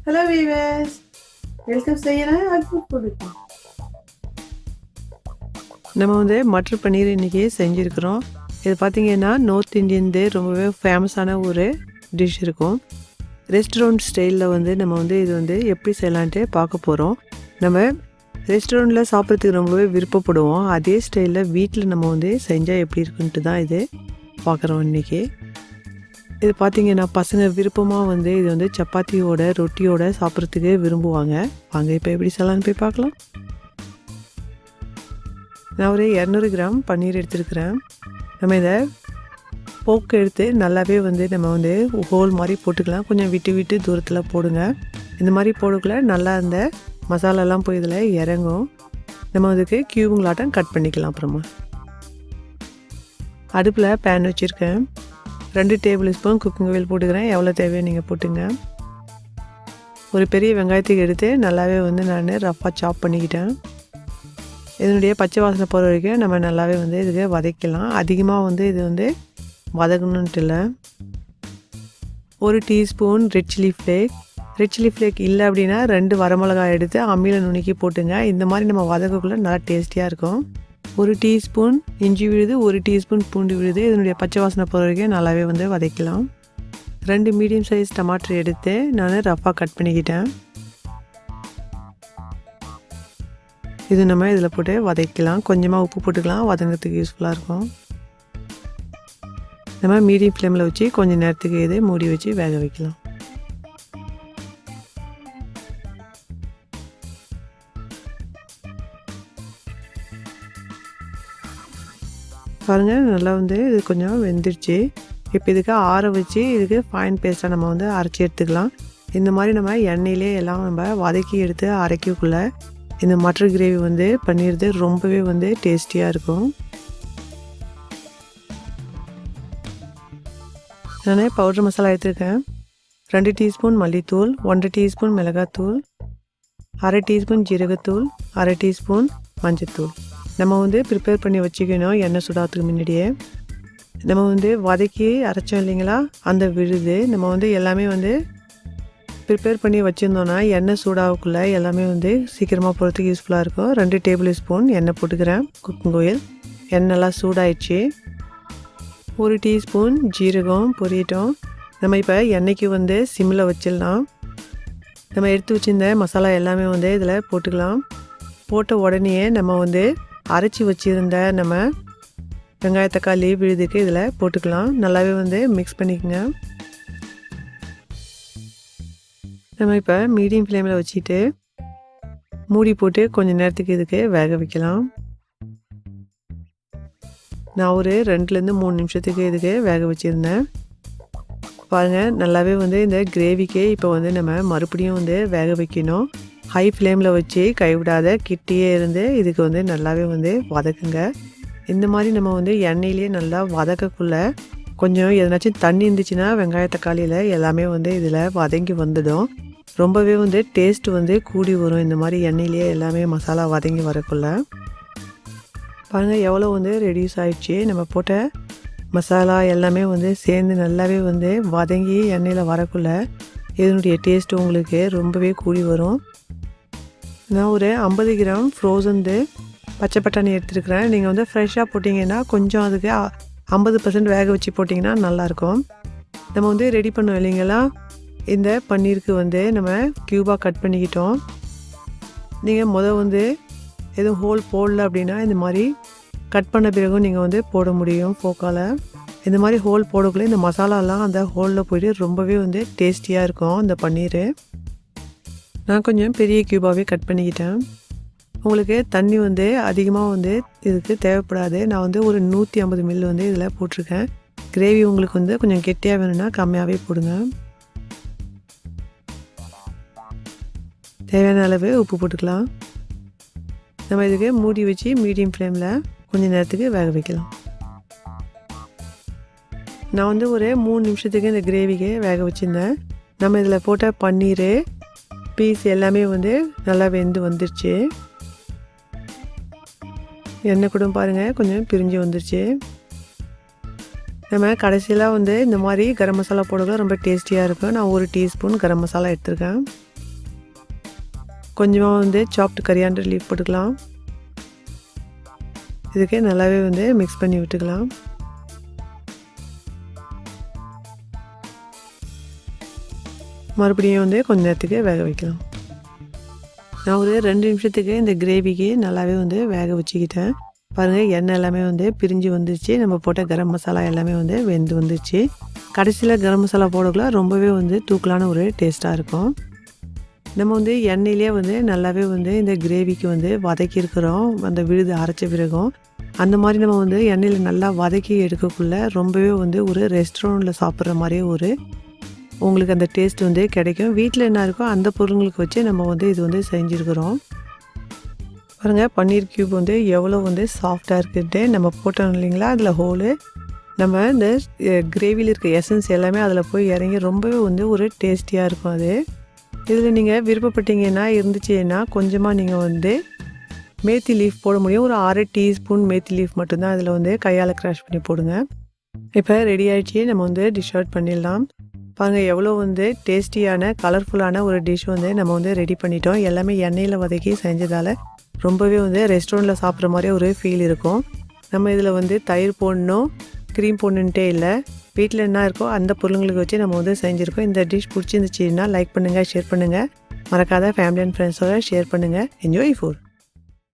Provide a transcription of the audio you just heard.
Hello viewers, welcome செய்யலாம். நம்ம வந்து மட்டர் பன்னீர் இன்றைக்கி செஞ்சுருக்குறோம். இது பார்த்திங்கன்னா நார்த் இந்தியன்து ரொம்பவே ஃபேமஸான ஒரு டிஷ் இருக்கும். ரெஸ்டாரண்ட் ஸ்டைலில் வந்து நம்ம வந்து இது வந்து எப்படி செய்யலான்ட்டு பார்க்க போகிறோம். நம்ம ரெஸ்டாரண்ட்டில் சாப்பிட்றதுக்கு ரொம்பவே விருப்பப்படுவோம். அதே ஸ்டைலில் வீட்டில் நம்ம வந்து செஞ்சால் எப்படி இருக்குன்ட்டு தான் இது பார்க்குறோம் இன்றைக்கி. இது பார்த்திங்கன்னா பசங்க விருப்பமாக வந்து இது வந்து சப்பாத்தியோட ரொட்டியோட சாப்பிட்றதுக்கு விரும்புவாங்க. வாங்க இப்போ எப்படி செய்யலான்னு போய் பார்க்கலாம். நான் ஒரு 200 கிராம் பன்னீர் எடுத்துருக்கிறேன். நம்ம இதை போக்கு எடுத்து நல்லாவே வந்து நம்ம வந்து ஹோல் மாதிரி போட்டுக்கலாம். கொஞ்சம் விட்டு விட்டு தூரத்தில் போடுங்க. இந்த மாதிரி போடக்குள்ள நல்லா அந்த மசாலாலாம் போய் இதில் இறங்கும். நம்ம அதுக்கு கியூபுங்களாட்டம் கட் பண்ணிக்கலாம். அப்புறமா அடுப்பில் பேன் வச்சுருக்கேன். 2 டேபிள் ஸ்பூன் குக்கிங் ஆயில் போட்டுக்கிறேன். எவ்வளோ தேவையோ நீங்கள் போட்டுங்க. ஒரு பெரிய வெங்காயத்துக்கு எடுத்து நல்லாவே வந்து நான் ரஃப்பாக சாப் பண்ணிக்கிட்டேன். இதனுடைய பச்சை வாசனை போகிற வரைக்கும் நம்ம நல்லாவே வந்து இதுக்கு வதக்கலாம். அதிகமாக வந்து இது வந்து வதக்கணுன்ட்டு இல்லை. 1 டீஸ்பூன் ரெட் சில்லி ஃப்ளேக் இல்லை அப்படின்னா 2 வரமிளகாய் எடுத்து அம்மியில் நுணுக்கி போட்டுங்க. இந்த மாதிரி நம்ம வதக்கக்குள்ளே நல்லா டேஸ்டியாக இருக்கும். 1 டீஸ்பூன் இஞ்சி விழுது, 1 டீஸ்பூன் பூண்டு விழுது. இதனுடைய பச்சை வாசனை போகிற வரைக்கும் நல்லாவே வந்து வதக்கலாம். 2 மீடியம் சைஸ் டமாட்டர் எடுத்து நான் ரஃப்பாக கட் பண்ணிக்கிட்டேன். இது நம்ம இதில் போட்டு வதக்கலாம். கொஞ்சமாக உப்பு போட்டுக்கலாம், வதங்கிறதுக்கு யூஸ்ஃபுல்லாக இருக்கும். நம்ம மீடியம் ஃப்ளேமில் வச்சு கொஞ்சம் நேரத்துக்கு இது மூடி வச்சு வேக வைக்கலாம். பாருங்கள், நல்லா வந்து இது கொஞ்சம் வெந்துடுச்சு. இப்போ இதுக்கு ஆற வச்சு இதுக்கு ஃபைன் பேஸ்ட்டாக நம்ம வந்து அரைச்சி எடுத்துக்கலாம். இந்த மாதிரி நம்ம எண்ணெயிலே எல்லாம் நம்ம வதக்கி எடுத்து அரைக்கக்குள்ளே இந்த மட்டர் கிரேவி வந்து பண்ணிடுறது ரொம்பவே வந்து டேஸ்டியாக இருக்கும். நான் பவுடர் மசாலா எடுத்துருக்கேன். 2 டீஸ்பூன் மல்லித்தூள், 1 டீஸ்பூன் மிளகாத்தூள், 1/2 டீஸ்பூன் ஜீரகத்தூள், 1/2 டீஸ்பூன் மஞ்சத்தூள். நம்ம வந்து ப்ரிப்பேர் பண்ணி வச்சுக்கணும். எண்ணெய் சுடாதுக்கு முன்னாடியே நம்ம வந்து வதக்கி அரைச்சோம் இல்லைங்களா, அந்த விழுது நம்ம வந்து எல்லாமே வந்து ப்ரிப்பேர் பண்ணி வச்சுருந்தோன்னா எண்ணெய் சூடாகக்குள்ளே எல்லாமே வந்து சீக்கிரமாக போகிறதுக்கு யூஸ்ஃபுல்லாக இருக்கும். 2 டேபிள் ஸ்பூன் எண்ணெய் போட்டுக்கிறேன். குக்கிங் ஆயில் எண்ணெய் நல்லா சூடாயிடுச்சு. 1 டீஸ்பூன் ஜீரகம் பொரியட்டும். நம்ம இப்போ எண்ணெய்க்கு வந்து சிம்மில் வச்சிடலாம். நம்ம எடுத்து வச்சுருந்த மசாலா எல்லாமே வந்து இதில் போட்டுக்கலாம். போட்ட உடனே நம்ம வந்து அரைச்சி வச்சுருந்த நம்ம வெங்காய தக்காளி விழுதுக்கு இதில் போட்டுக்கலாம். நல்லாவே வந்து மிக்ஸ் பண்ணிக்கோங்க. நம்ம இப்போ மீடியம் ஃப்ளேமில் வச்சுட்டு மூடி போட்டு கொஞ்சம் நேரத்துக்கு இதுக்கு வேக வைக்கலாம். நான் ஒரு 2-3 நிமிஷத்துக்கு இதுக்கு வேக வச்சுருந்தேன். பாருங்கள், நல்லாவே வந்து இந்த கிரேவிக்கே இப்போ வந்து நம்ம மறுபடியும் வந்து வேக வைக்கணும். ஹை ஃப்ளேமில் வச்சு கைவிடாத கிட்டேயே இருந்து இதுக்கு வந்து நல்லாவே வந்து வதக்குங்க. இந்த மாதிரி நம்ம வந்து எண்ணெயிலே நல்லா வதக்கக்குள்ளே கொஞ்சம் எதனாச்சும் தண்ணி இருந்துச்சுன்னா வெங்காய தக்காளியில் எல்லாமே வந்து இதில் வதங்கி வந்துடும். ரொம்பவே வந்து டேஸ்ட் வந்து கூடி வரும். இந்த மாதிரி எண்ணெயிலே எல்லாமே மசாலா வதங்கி வரக்குள்ள பாருங்கள் எவ்வளோ வந்து ரெடியூஸ் ஆகிடுச்சு. நம்ம போட்ட மசாலா எல்லாமே வந்து சேர்ந்து நல்லாவே வந்து வதங்கி எண்ணெயில் வரக்குள்ள இதனுடைய டேஸ்ட்டு உங்களுக்கு ரொம்பவே கூடி வரும். நான் ஒரு 50 கிராம் ஃப்ரோசன்து பச்சை பட்டாணி எடுத்துருக்கிறேன். நீங்கள் வந்து ஃப்ரெஷ்ஷாக போட்டிங்கன்னா கொஞ்சம் அதுக்கு 50% வேக வச்சு போட்டிங்கன்னா நல்லாயிருக்கும். நம்ம வந்து ரெடி பண்ணோம் இல்லைங்களா, இந்த பன்னீருக்கு வந்து நம்ம க்யூபாக கட் பண்ணிக்கிட்டோம். நீங்கள் வந்து எதுவும் ஹோல் போடல அப்படின்னா இந்த மாதிரி கட் பண்ண பிறகும் நீங்கள் வந்து போட முடியும் ஃபோக்கால். இந்த மாதிரி ஹோல் போடக்குள்ளே இந்த மசாலாலாம் அந்த ஹோலில் போய்ட்டு ரொம்பவே வந்து டேஸ்டியாக இருக்கும் இந்த பன்னீர். நான் கொஞ்சம் பெரிய க்யூபாகவே கட் பண்ணிக்கிட்டேன். உங்களுக்கு தண்ணி வந்து அதிகமாக வந்து இதுக்கு தேவைப்படாது. நான் வந்து ஒரு 150 ml வந்து இதில் போட்டிருக்கேன். கிரேவி உங்களுக்கு வந்து கொஞ்சம் கெட்டியாக வேணும்னா கம்மியாகவே போடுங்க. தேவையான அளவு உப்பு போட்டுக்கலாம். நம்ம இதுக்கு மூடி வச்சு மீடியம் ஃப்ளேமில் கொஞ்சம் நேரத்துக்கு வேக வைக்கலாம். நான் வந்து ஒரு 3 நிமிஷத்துக்கு இந்த கிரேவிக்கு வேக வச்சுருந்தேன். நம்ம இதில் போட்ட பன்னீர் பீஸ் எல்லாமே வந்து நல்லா வெந்து வந்துருச்சு. எண்ணெய் கூட பாருங்கள் கொஞ்சம் பிரிஞ்சு வந்துருச்சு. நம்ம கடைசியில் வந்து இந்த மாதிரி கரம் மசாலா போடுறது ரொம்ப டேஸ்டியாக இருக்கும். நான் 1 டீஸ்பூன் கரம் மசாலா எடுத்துருக்கேன். கொஞ்சமாக வந்து சாப்டு coriander லீஃப் போட்டுக்கலாம். இதுக்கே நல்லாவே வந்து மிக்ஸ் பண்ணி விட்டுக்கலாம். மறுபடியும் வந்து கொஞ்ச நேரத்துக்கு வேக வைக்கலாம். நான் ஒரு 2 நிமிஷத்துக்கு இந்த கிரேவிக்கு நல்லாவே வந்து வேக வச்சுக்கிட்டேன். பாருங்கள் எண்ணெய் எல்லாமே வந்து பிரிஞ்சு வந்துருச்சு. நம்ம போட்ட கரம் மசாலா எல்லாமே வந்து வெந்து வந்துருச்சு. கடைசியில் கரம் மசாலா போடக்குள்ள ரொம்பவே வந்து தூக்கலான ஒரு டேஸ்ட்டாக இருக்கும். நம்ம வந்து எண்ணெயிலே வந்து நல்லாவே வந்து இந்த கிரேவிக்கு வந்து வதக்கியிருக்கிறோம். அந்த விழுது அரைச்ச பிறகும் அந்த மாதிரி நம்ம வந்து எண்ணெயில் நல்லா வதக்கி எடுக்கக்குள்ள ரொம்பவே வந்து ஒரு ரெஸ்டாரண்ட்டில் சாப்பிட்ற மாதிரியே ஒரு உங்களுக்கு அந்த டேஸ்ட் வந்து கிடைக்கும். வீட்டில் என்ன இருக்கோ அந்த பொருளுங்களுக்கு வச்சு நம்ம வந்து இது வந்து செஞ்சுருக்கிறோம். பாருங்கள் பன்னீர் க்யூப் வந்து எவ்வளோ வந்து சாஃப்டாக இருக்குன்ட்டு நம்ம போட்டோம் இல்லைங்களா, அதில் ஹோலு நம்ம இந்த கிரேவியில் இருக்க எசன்ஸ் எல்லாமே அதில் போய் இறங்கி ரொம்பவே வந்து ஒரு டேஸ்டியாக இருக்கும். அது இதில் நீங்கள் விருப்பப்பட்டீங்கன்னா இருந்துச்சுன்னா கொஞ்சமாக நீங்கள் வந்து மேத்தி லீஃப் போட முடியும். ஒரு 1/2 டீஸ்பூன் மேத்தி லீஃப் மட்டும்தான் அதில் வந்து கையால் க்ராஷ் பண்ணி போடுங்க. இப்போ ரெடி ஆகிடுச்சு. நம்ம வந்து டிஷ் அவுட் பண்ணிடலாம். பாருங்கள் எவ்வளோ வந்து டேஸ்டியான கலர்ஃபுல்லான ஒரு டிஷ் வந்து நம்ம வந்து ரெடி பண்ணிட்டோம். எல்லாமே எண்ணெயில் வதக்கி செஞ்சதால் ரொம்பவே வந்து ரெஸ்டாரண்ட்டில் சாப்பிட்ற மாதிரி ஒரு ஃபீல் இருக்கும். நம்ம இதில் வந்து தயிர் போடணும், க்ரீம் போடணுன்ட்டே இல்லை. வீட்டில் என்ன இருக்கோ அந்த பொருளுங்களுக்கு வச்சு நம்ம வந்து செஞ்சுருக்கோம். இந்த டிஷ் பிடிச்சிருந்துச்சின்னா லைக் பண்ணுங்கள், ஷேர் பண்ணுங்கள். மறக்காத ஃபேமிலி அண்ட் ஃப்ரெண்ட்ஸோட ஷேர் பண்ணுங்கள். Enjoy food.